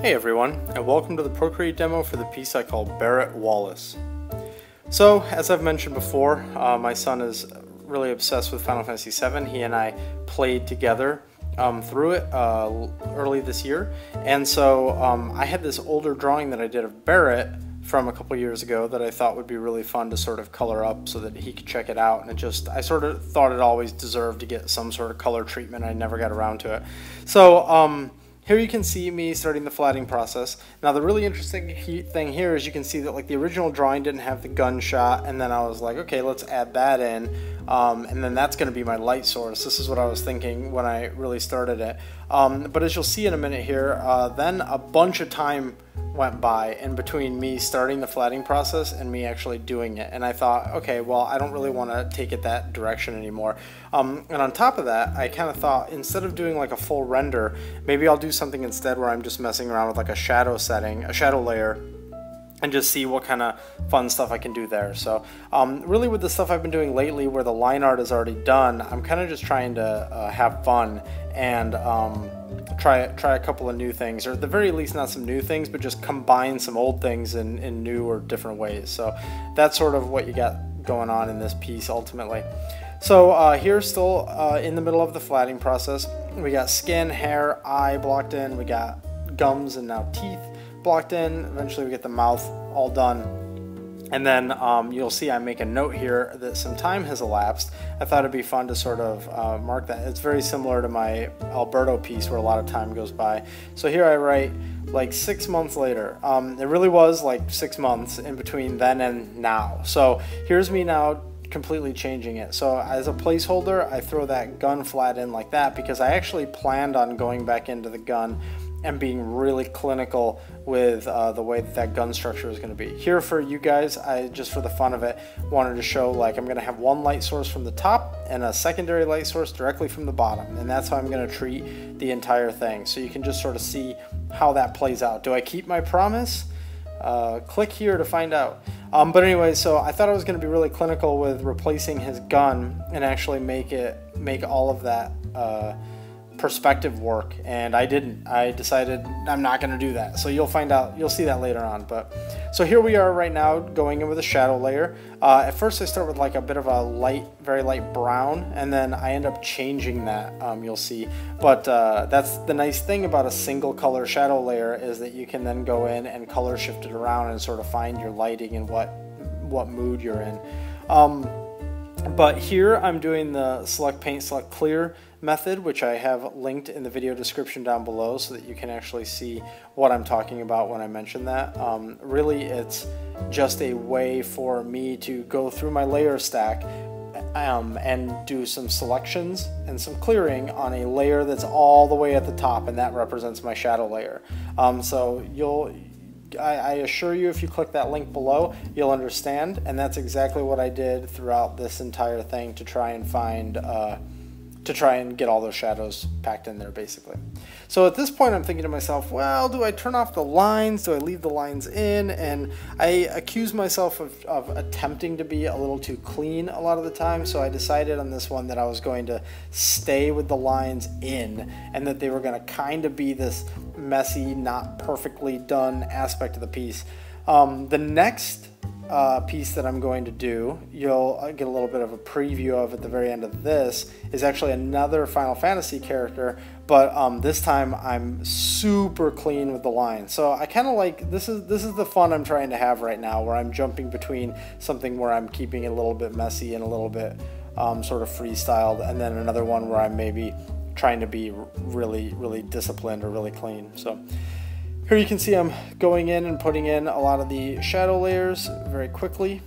Hey everyone, and welcome to the Procreate demo for the piece I call Barret Wallace. So, as I've mentioned before, my son is really obsessed with Final Fantasy VII. He and I played together through it early this year, and so I had this older drawing that I did of Barret from a couple years ago that I thought would be really fun to sort of color up so that he could check it out, and I sort of thought it always deserved to get some sort of color treatment. I never got around to it. So here you can see me starting the flattening process. Now the really interesting thing here is you can see that like the original drawing didn't have the gunshot, and then I was like, okay, let's add that in, and then that's going to be my light source. This is what I was thinking when I really started it. But as you'll see in a minute here, then a bunch of time went by in between me starting the flattening process and me actually doing it, and I thought, okay, well, I don't really want to take it that direction anymore. And on top of that, I kind of thought, instead of doing like a full render, maybe I'll do something instead where I'm just messing around with like a shadow setting, a shadow layer, and just see what kind of fun stuff I can do there. So really with the stuff I've been doing lately where the line art is already done, I'm kind of just trying to have fun and try a couple of new things, or at the very least not some new things, but just combine some old things in new or different ways. So that's sort of what you got going on in this piece ultimately. So here, still in the middle of the flattening process, we got skin, hair, eye blocked in, we got gums and now teeth blocked in. Eventually we get the mouth all done. And then you'll see I make a note here that some time has elapsed. I thought it'd be fun to sort of mark that. It's very similar to my Alberto piece where a lot of time goes by. So here I write like 6 months later. It really was like 6 months in between then and now. So here's me now completely changing it. So as a placeholder, I throw that gun flat in like that because I actually planned on going back into the gun and being really clinical with the way that gun structure is going to be. Here for you guys, I just for the fun of it wanted to show like I'm going to have one light source from the top and a secondary light source directly from the bottom, and that's how I'm going to treat the entire thing. So you can just sort of see how that plays out. Do I keep my promise? Click here to find out. But anyway, so I thought I was going to be really clinical with replacing his gun and actually make all of that perspective work, and I didn't. I decided I'm not going to do that. So you'll find out, you'll see that later on. But so here we are right now going in with a shadow layer. At first I start with like a bit of a light, very light brown, and then I end up changing that, you'll see. But that's the nice thing about a single color shadow layer, is that you can then go in and color shift it around and sort of find your lighting and what mood you're in. But here I'm doing the select paint, select clear method, which I have linked in the video description down below so that you can actually see what I'm talking about when I mention that. Really, it's just a way for me to go through my layer stack and do some selections and some clearing on a layer that's all the way at the top, and that represents my shadow layer. So I assure you, if you click that link below, you'll understand, and that's exactly what I did throughout this entire thing to try and find to try and get all those shadows packed in there, basically. So at this point I'm thinking to myself, well, do I turn off the lines? Do I leave the lines in? And I accuse myself of attempting to be a little too clean a lot of the time, so I decided on this one that I was going to stay with the lines in, and that they were going to kind of be this messy, not perfectly done aspect of the piece. The next piece that I'm going to do, you'll get a little bit of a preview of at the very end of this, is actually another Final Fantasy character, but this time I'm super clean with the line. So I kind of like, this is the fun I'm trying to have right now, where I'm jumping between something where I'm keeping it a little bit messy and a little bit sort of freestyled, and then another one where I'm maybe trying to be really disciplined or really clean. So here you can see I'm going in and putting in a lot of the shadow layers very quickly.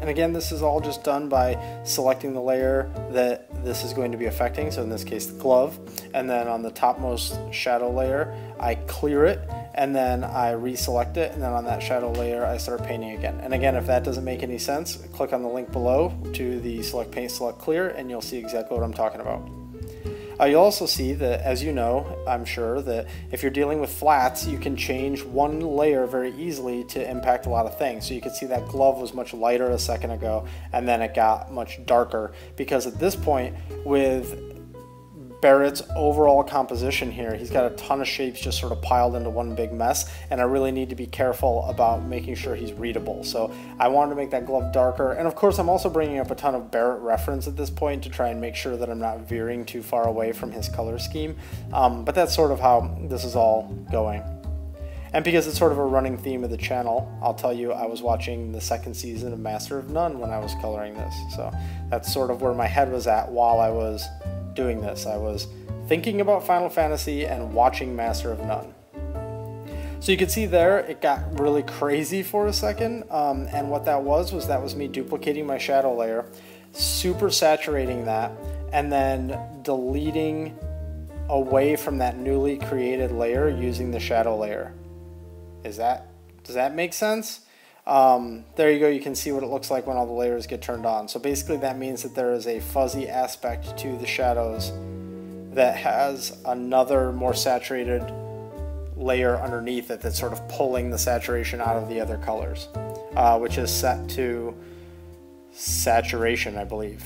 And again, this is all just done by selecting the layer that this is going to be affecting, so in this case the glove, and then on the topmost shadow layer I clear it, and then I reselect it, and then on that shadow layer I start painting again. And again, if that doesn't make any sense, click on the link below to the select paint, select clear, and you'll see exactly what I'm talking about. You'll also see that, as you know, I'm sure, that if you're dealing with flats, you can change one layer very easily to impact a lot of things. So you can see that glove was much lighter a second ago, and then it got much darker, because at this point, with Barret's overall composition here, he's got a ton of shapes just sort of piled into one big mess, and I really need to be careful about making sure he's readable. So I wanted to make that glove darker, and of course I'm also bringing up a ton of Barret reference at this point to try and make sure that I'm not veering too far away from his color scheme, but that's sort of how this is all going. And because it's sort of a running theme of the channel, I'll tell you, I was watching the second season of Master of None when I was coloring this, so that's sort of where my head was at while I was doing this. I was thinking about Final Fantasy and watching Master of None. So you can see there, it got really crazy for a second, and what that was me duplicating my shadow layer, super saturating that, and then deleting away from that newly created layer using the shadow layer. Does that make sense? There you go, you can see what it looks like when all the layers get turned on. So basically that means that there is a fuzzy aspect to the shadows that has another more saturated layer underneath it that's sort of pulling the saturation out of the other colors, which is set to saturation, I believe.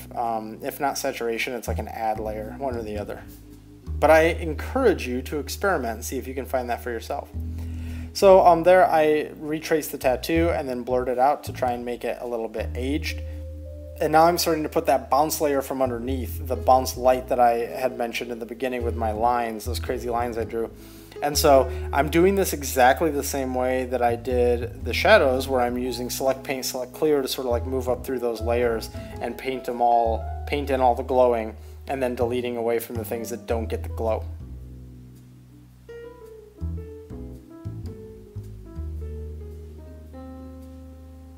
If not saturation, it's like an add layer, one or the other. But I encourage you to experiment and see if you can find that for yourself. So there I retraced the tattoo and then blurred it out to try and make it a little bit aged. And now I'm starting to put that bounce layer from underneath, the bounce light that I had mentioned in the beginning with my lines, those crazy lines I drew. And so I'm doing this exactly the same way that I did the shadows, where I'm using select paint, select clear to sort of like move up through those layers and paint in all the glowing, and then deleting away from the things that don't get the glow.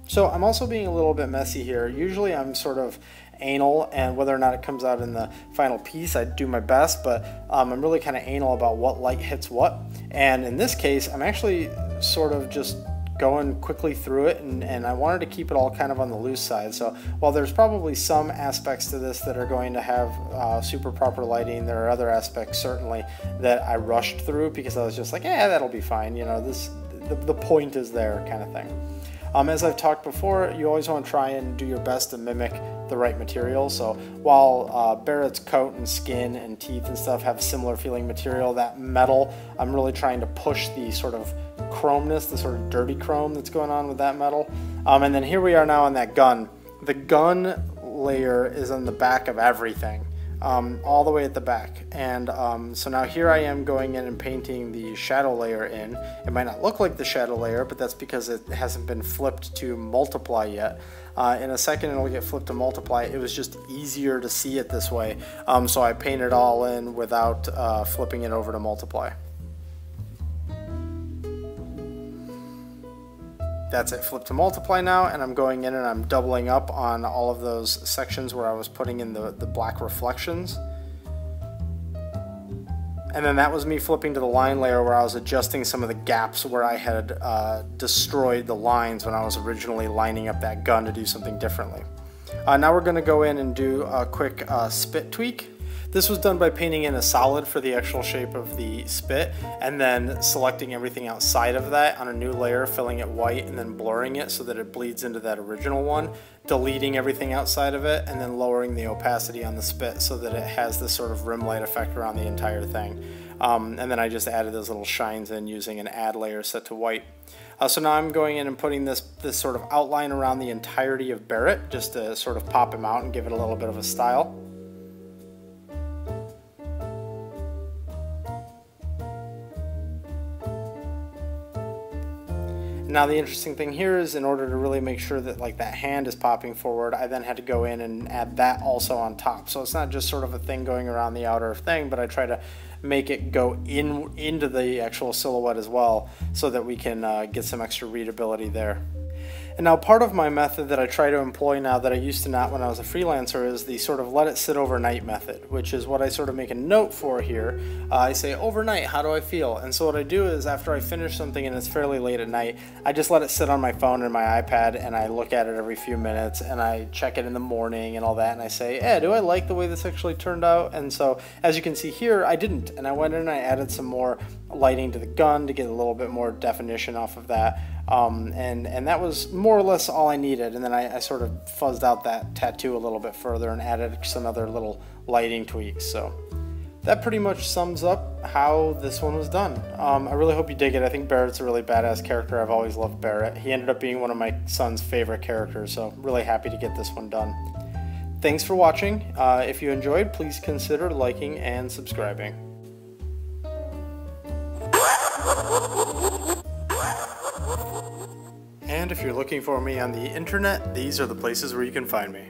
So I'm also being a little bit messy here. Usually I'm sort of anal, and whether or not it comes out in the final piece, I do my best, but I'm really kind of anal about what light hits what. And in this case, I'm actually sort of just going quickly through it, and I wanted to keep it all kind of on the loose side. So while there's probably some aspects to this that are going to have super proper lighting, there are other aspects certainly that I rushed through because I was just like, yeah, that'll be fine. You know, the point is there kind of thing. As I've talked before, you always want to try and do your best to mimic the right material. So while Barret's coat and skin and teeth and stuff have similar feeling material, that metal, I'm really trying to push the sort of chromeness, the sort of dirty chrome that's going on with that metal. And then here we are now on that gun. The gun layer is on the back of everything. All the way at the back, and so now here I am going in and painting the shadow layer in. It might not look like the shadow layer, but that's because it hasn't been flipped to multiply yet. In a second it'll get flipped to multiply. It was just easier to see it this way, so I painted it all in without flipping it over to multiply. That's it, flip to multiply now, and I'm going in and I'm doubling up on all of those sections where I was putting in the black reflections. And then that was me flipping to the line layer where I was adjusting some of the gaps where I had destroyed the lines when I was originally lining up that gun to do something differently. Now we're going to go in and do a quick spit tweak. This was done by painting in a solid for the actual shape of the spit, and then selecting everything outside of that on a new layer, filling it white, and then blurring it so that it bleeds into that original one, deleting everything outside of it, and then lowering the opacity on the spit so that it has this sort of rim light effect around the entire thing. And then I just added those little shines in using an add layer set to white. So now I'm going in and putting this sort of outline around the entirety of Barret, just to sort of pop him out and give it a little bit of a style. Now the interesting thing here is, in order to really make sure that like that hand is popping forward, I then had to go in and add that also on top. So it's not just sort of a thing going around the outer thing, but I try to make it go into the actual silhouette as well, so that we can get some extra readability there. And now part of my method that I try to employ now that I used to not when I was a freelancer is the sort of let it sit overnight method, which is what I sort of make a note for here. I say overnight, how do I feel? And so what I do is after I finish something and it's fairly late at night, I just let it sit on my phone and my iPad and I look at it every few minutes and I check it in the morning and all that and I say, do I like the way this actually turned out? And so as you can see here, I didn't, and I went in and I added some more lighting to the gun to get a little bit more definition off of that. And that was more or less all I needed, and then I sort of fuzzed out that tattoo a little bit further and added some other little lighting tweaks. So that pretty much sums up how this one was done. I really hope you dig it. I think Barret's a really badass character. I've always loved Barret. He ended up being one of my son's favorite characters, so really happy to get this one done. Thanks for watching. If you enjoyed, please consider liking and subscribing. And if you're looking for me on the internet, these are the places where you can find me.